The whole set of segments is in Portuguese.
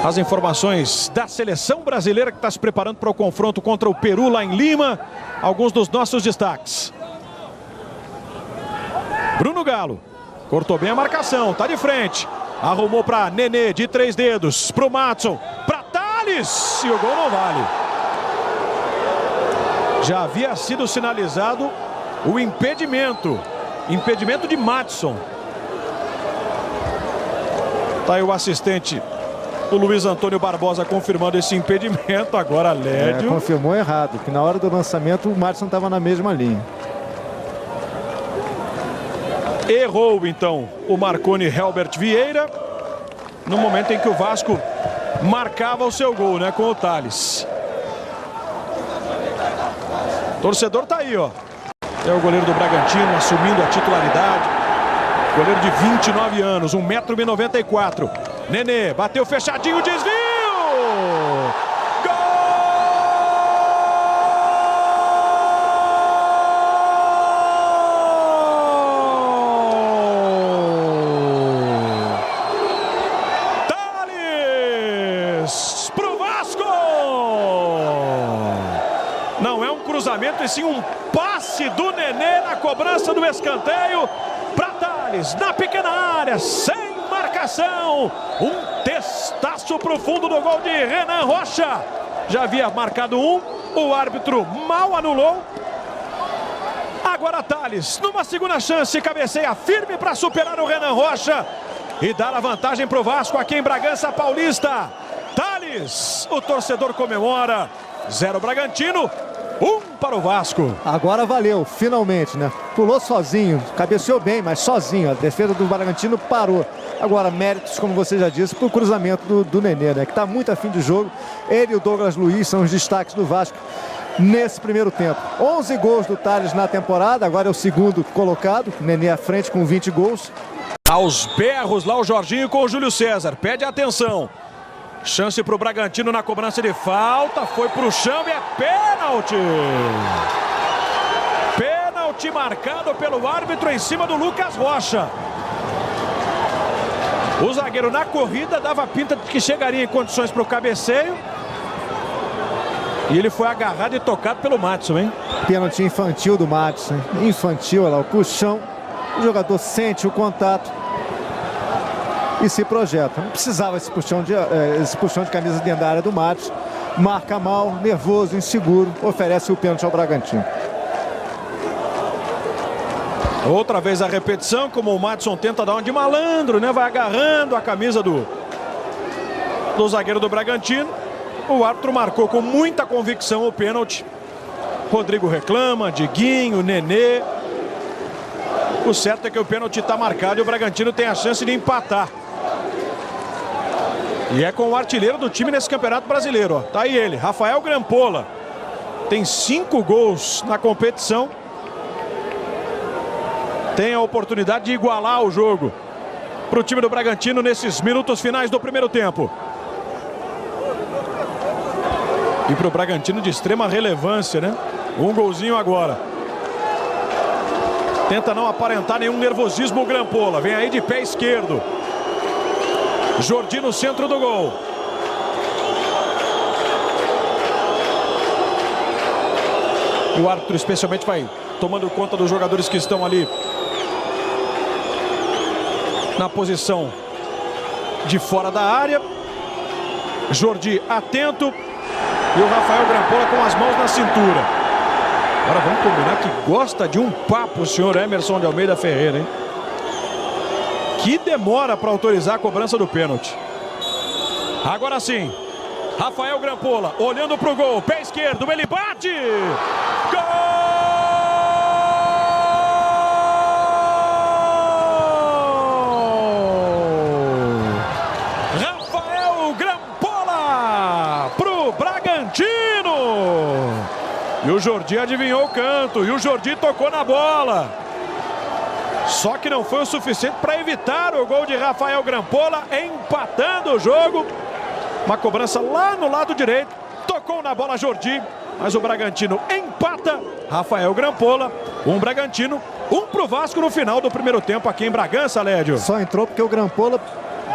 As informações da seleção brasileira que está se preparando para o confronto contra o Peru lá em Lima. Alguns dos nossos destaques. Bruno Galo cortou bem a marcação, tá de frente. Arrumou para Nenê de 3 dedos, para o Madson, para Thales. E o gol não vale. Já havia sido sinalizado o impedimento. Impedimento de Madson. Tá aí o assistente, o Luiz Antônio Barbosa, confirmando esse impedimento. Agora Lédio confirmou errado, que na hora do lançamento o Madson estava na mesma linha. Errou então o Marconi Helbert Vieira no momento em que o Vasco marcava o seu gol, né, com o Thales. O torcedor tá aí, ó. É o goleiro do Bragantino assumindo a titularidade. Goleiro de 29 anos, 1,94 m. Nenê bateu fechadinho, desvio! E sim um passe do Nenê na cobrança do escanteio para Thales, na pequena área, sem marcação. Um testaço para o fundo do gol de Renan Rocha. Já havia marcado um, o árbitro mal anulou. Agora Thales, numa segunda chance, cabeceia firme para superar o Renan Rocha e dar a vantagem para o Vasco aqui em Bragança Paulista. Thales, o torcedor comemora. 0 Bragantino, 1 para o Vasco. Agora valeu, finalmente, né? Pulou sozinho, cabeceou bem, mas sozinho. A defesa do Bragantino parou. Agora, méritos, como você já disse, para o cruzamento do Nenê, né? Que está muito afim de jogo. Ele e o Douglas Luiz são os destaques do Vasco nesse primeiro tempo. 11 gols do Thales na temporada, agora é o segundo colocado. Nenê à frente com 20 gols. Aos berros lá o Jorginho com o Júlio César. Pede atenção. Chance para o Bragantino na cobrança de falta. Foi para o chão e é pênalti. Pênalti marcado pelo árbitro em cima do Lucas Rocha. O zagueiro na corrida dava pinta de que chegaria em condições para o cabeceio. E ele foi agarrado e tocado pelo Madson, hein? Pênalti infantil do Madson. Infantil, olha lá, o puxão. O jogador sente o contato e se projeta. Não precisava esse puxão de camisa dentro da área do Madson. Marca mal, nervoso, inseguro. Oferece o pênalti ao Bragantino. Outra vez a repetição, como o Madson tenta dar uma de malandro, né? Vai agarrando a camisa do zagueiro do Bragantino. O árbitro marcou com muita convicção o pênalti. Rodrigo reclama, Diguinho, Nenê. O certo é que o pênalti está marcado e o Bragantino tem a chance de empatar. E é com o artilheiro do time nesse Campeonato Brasileiro, ó. Tá aí ele, Rafael Grampola. Tem 5 gols na competição. Tem a oportunidade de igualar o jogo para o time do Bragantino nesses minutos finais do primeiro tempo. E para o Bragantino de extrema relevância, né? Um golzinho agora. Tenta não aparentar nenhum nervosismo o Grampola. Vem aí de pé esquerdo. Jordi no centro do gol. O árbitro especialmente vai tomando conta dos jogadores que estão ali na posição de fora da área. Jordi atento. E o Rafael Grampola com as mãos na cintura. Agora vamos combinar que gosta de um papo o senhor Emerson de Almeida Ferreira, hein? Que demora para autorizar a cobrança do pênalti. Agora sim, Rafael Grampola olhando para o gol, pé esquerdo, ele bate! Gol! Rafael Grampola pro Bragantino! E o Jordi adivinhou o canto, e o Jordi tocou na bola. Só que não foi o suficiente para evitar o gol de Rafael Grampola, empatando o jogo. Uma cobrança lá no lado direito. Tocou na bola Jordi, mas o Bragantino empata. Rafael Grampola, um Bragantino, um pro Vasco no final do primeiro tempo aqui em Bragança, Lédio. Só entrou porque o Grampola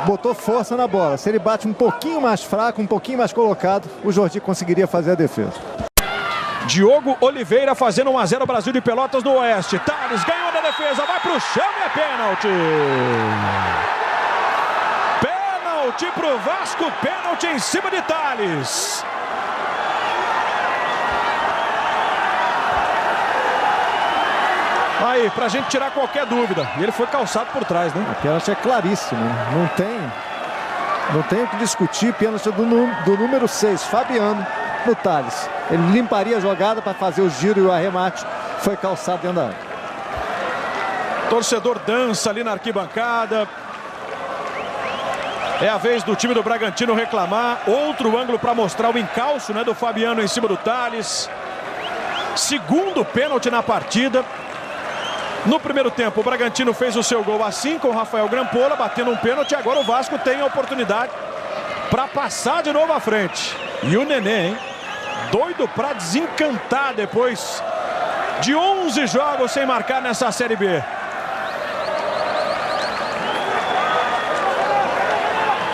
botou força na bola. Se ele bate um pouquinho mais fraco, um pouquinho mais colocado, o Jordi conseguiria fazer a defesa. Diogo Oliveira fazendo 1 a 0 Brasil de Pelotas no Oeste. Thales ganhou da defesa, vai pro chão e é pênalti. Pênalti pro Vasco, pênalti em cima de Thales. Aí, pra gente tirar qualquer dúvida. E ele foi calçado por trás, né? A pênalti é claríssimo. Não tem o que discutir. Pênalti do número 6, Fabiano, no Thales. Ele limparia a jogada para fazer o giro e o arremate. Foi calçado dentro da área. Torcedor dança ali na arquibancada. É a vez do time do Bragantino reclamar. Outro ângulo para mostrar o encalço, né, do Fabiano em cima do Thales. Segundo pênalti na partida. No primeiro tempo, o Bragantino fez o seu gol assim, com o Rafael Grampola batendo um pênalti. Agora o Vasco tem a oportunidade para passar de novo à frente. E o Nenê, hein? Doido para desencantar depois de 11 jogos sem marcar nessa Série B.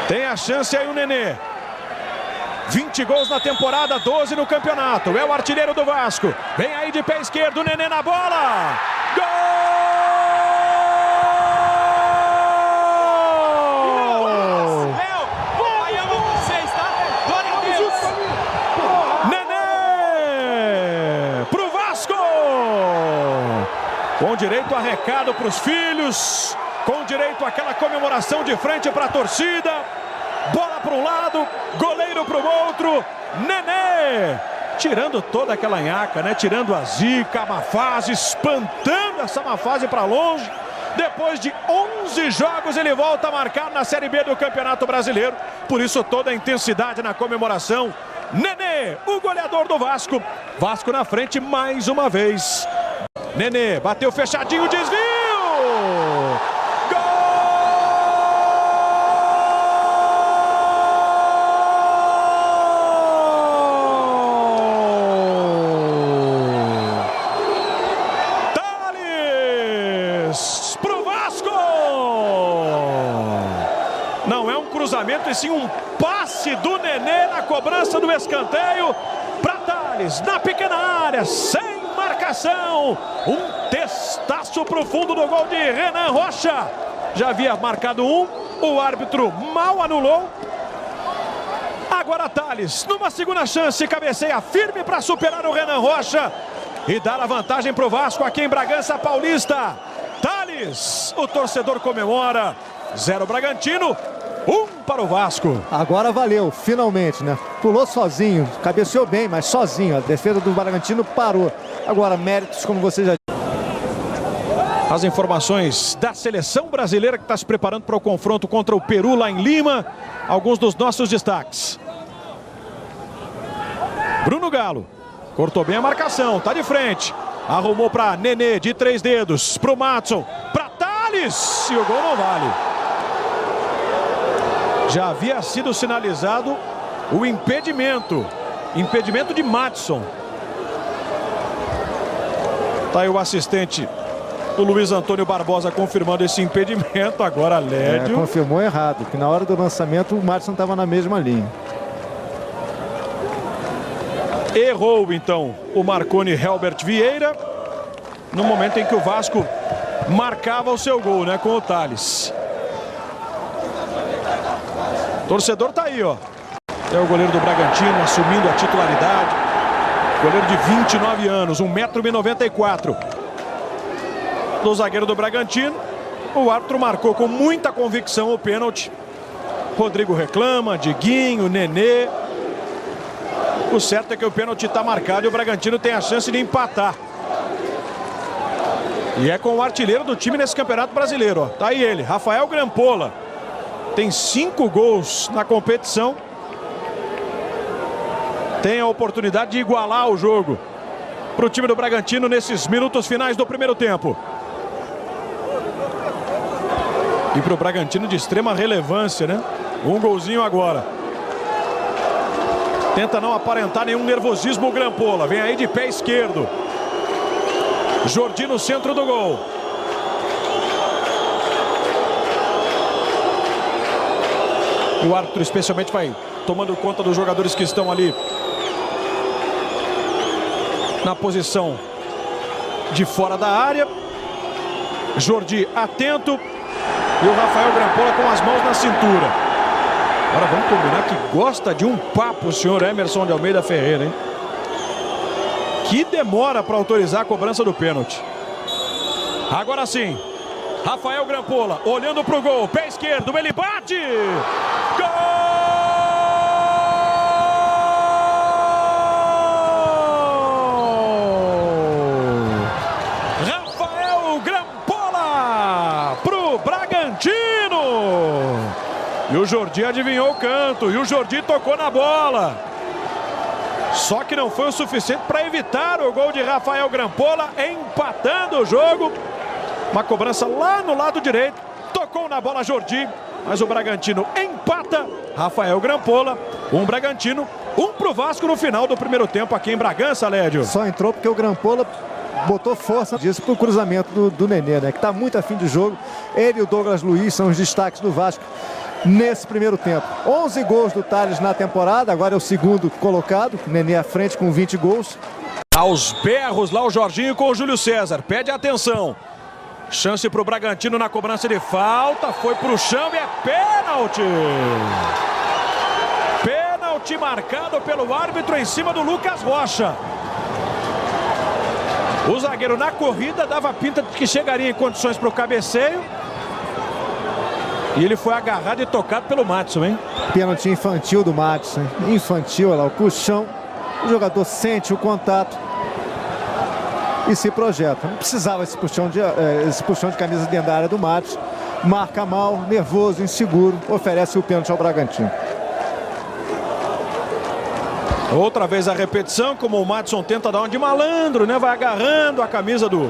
Tem a chance aí o Nenê. 20 gols na temporada, 12 no campeonato. É o artilheiro do Vasco. Vem aí de pé esquerdo, o Nenê na bola. Gol! Nenê! Pro Vasco! Com direito a recado para os filhos. Com direito àquela comemoração de frente para a torcida. Bola para um lado, goleiro para o outro. Nenê! Tirando toda aquela nhaca, né? Tirando a zica, a má fase, espantando essa má fase para longe. Depois de 11 jogos, ele volta a marcar na Série B do Campeonato Brasileiro. Por isso, toda a intensidade na comemoração. Nenê, o goleador do Vasco. Vasco na frente mais uma vez. Nenê, bateu fechadinho, desvio! Pro Vasco! Não é um cruzamento, e sim um passe do Nenê na cobrança do escanteio para Thales, na pequena área, sem marcação. Um testaço pro fundo do gol de Renan Rocha. Já havia marcado um, o árbitro mal anulou. Agora Thales, numa segunda chance, cabeceia firme para superar o Renan Rocha e dar a vantagem pro Vasco aqui em Bragança Paulista. Thales, o torcedor comemora. 0 Bragantino, 1 para o Vasco. Agora valeu, finalmente, né? Pulou sozinho, cabeceou bem, mas sozinho. A defesa do Bragantino parou. Agora, méritos, como você já disse. As informações da seleção brasileira que está se preparando para o confronto contra o Peru lá em Lima. Alguns dos nossos destaques. Bruno Galo cortou bem a marcação, tá de frente. Arrumou para Nenê de 3 dedos, pro Madson, para Thales, e o gol não vale. Já havia sido sinalizado o impedimento de Madson. Tá aí o assistente, o Luiz Antônio Barbosa, confirmando esse impedimento. Agora Lédio confirmou errado, que na hora do lançamento o Madson estava na mesma linha. Errou então o Marconi Helbert Vieira no momento em que o Vasco marcava o seu gol, né, com o Thales. Torcedor tá aí, ó. É o goleiro do Bragantino assumindo a titularidade. Goleiro de 29 anos, 1,94 m. Do zagueiro do Bragantino. O árbitro marcou com muita convicção o pênalti. Rodrigo reclama, Diguinho, Nenê. O certo é que o pênalti está marcado e o Bragantino tem a chance de empatar. E é com o artilheiro do time nesse Campeonato Brasileiro, ó. Tá aí ele, Rafael Grampola. Tem 5 gols na competição. Tem a oportunidade de igualar o jogo para o time do Bragantino nesses minutos finais do primeiro tempo. E para o Bragantino de extrema relevância, né? Um golzinho agora. Tenta não aparentar nenhum nervosismo o Grampola. Vem aí de pé esquerdo. Jordi no centro do gol. E o árbitro especialmente vai tomando conta dos jogadores que estão ali na posição de fora da área. Jordi atento e o Rafael Grampola com as mãos na cintura. Agora vamos combinar que gosta de um papo o senhor Emerson de Almeida Ferreira, hein? Que demora para autorizar a cobrança do pênalti. Agora sim, Rafael Grampola olhando para o gol, pé esquerdo, ele bate! Gol! Rafael Grampola pro Bragantino! E o Jordi adivinhou o canto, e o Jordi tocou na bola. Só que não foi o suficiente para evitar o gol de Rafael Grampola, empatando o jogo. Uma cobrança lá no lado direito, tocou na bola Jordi, mas o Bragantino empata. Rafael Grampola, um Bragantino, um pro Vasco no final do primeiro tempo aqui em Bragança, Lédio. Só entrou porque o Grampola botou força disso pro cruzamento do Nenê, né? Que tá muito afim de jogo. Ele e o Douglas Luiz são os destaques do Vasco nesse primeiro tempo. 11 gols do Tales na temporada, agora é o segundo colocado, Nenê à frente com 20 gols. Aos berros lá o Jorginho com o Júlio César, pede atenção. Chance para o Bragantino na cobrança de falta, foi para o chão e é pênalti. Pênalti marcado pelo árbitro em cima do Lucas Rocha. O zagueiro na corrida dava pinta de que chegaria em condições para o cabeceio. E ele foi agarrado e tocado pelo Madison, hein? Pênalti infantil do Madison, infantil, olha lá, o puxão. O jogador sente o contato e se projeta. Não precisava esse puxão de camisa dentro da área do Madison. Marca mal, nervoso, inseguro, oferece o pênalti ao Bragantino. Outra vez a repetição, como o Madison tenta dar uma de malandro, né? Vai agarrando a camisa do